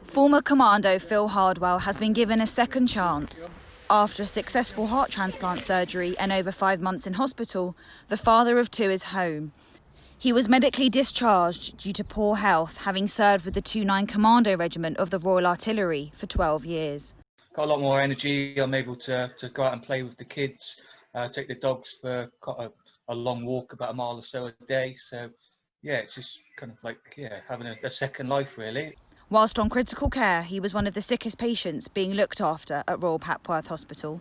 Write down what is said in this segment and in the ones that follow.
Former Commando Phill Hardwell has been given a second chance. After a successful heart transplant surgery and over 5 months in hospital, the father of two is home. He was medically discharged due to poor health, having served with the 29 Commando Regiment of the Royal Artillery for 12 years. Got a lot more energy. I'm able to go out and play with the kids, take the dogs for a long walk, about a mile or so a day. So, yeah, it's just kind of like, having a second life, really. Whilst on critical care, he was one of the sickest patients being looked after at Royal Papworth Hospital.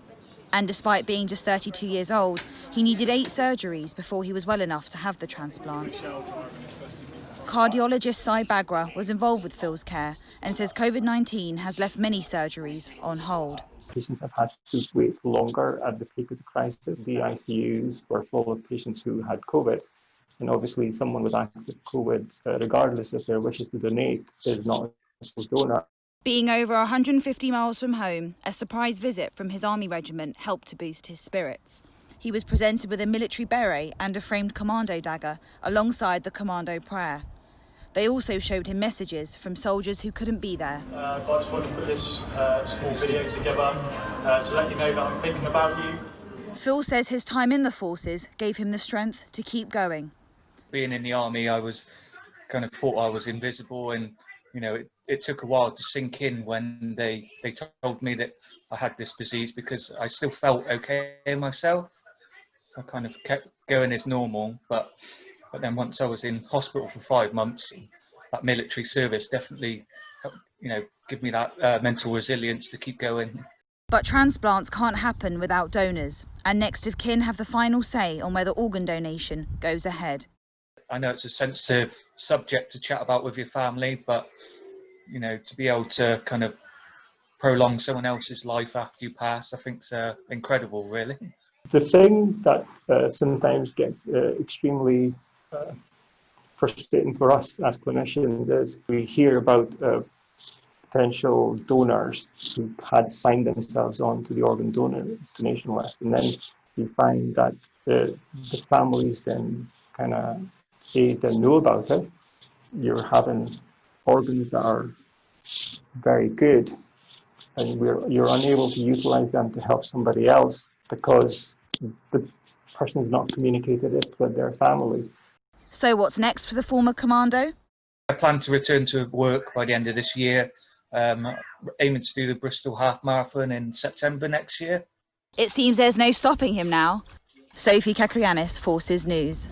And despite being just 32 years old, he needed 8 surgeries before he was well enough to have the transplant. Cardiologist Sai Bagra was involved with Phil's care and says COVID-19 has left many surgeries on hold. Patients have had to wait longer at the peak of the crisis. The ICUs were full of patients who had COVID. And obviously someone with active COVID, regardless of their wishes to donate, is not a donor. Being over 150 miles from home, a surprise visit from his army regiment helped to boost his spirits. He was presented with a military beret and a framed commando dagger alongside the commando prayer. They also showed him messages from soldiers who couldn't be there. I just wanted to put this small video together to let you know that I'm thinking about you. Phill says his time in the forces gave him the strength to keep going. Being in the army, I was kind of thought I was invisible, and it took a while to sink in when they told me that I had this disease, because I still felt okay myself. I kind of kept going as normal, but then once I was in hospital for 5 months, that military service definitely helped, give me that mental resilience to keep going. But transplants can't happen without donors, and next of kin have the final say on whether organ donation goes ahead. I know it's a sensitive subject to chat about with your family, but to be able to kind of prolong someone else's life after you pass, I think is incredible, really. The thing that sometimes gets extremely frustrating for us as clinicians is we hear about potential donors who had signed themselves on to the organ donation list, and then you find that the families then kind of didn't know about it. You're having organs that are very good, and you're unable to utilize them to help somebody else because the person's not communicated it with their family. So what's next for the former commando? I plan to return to work by the end of this year, aiming to do the Bristol Half Marathon in September next year. It seems there's no stopping him now. Sophie Kakrianis, Forces News.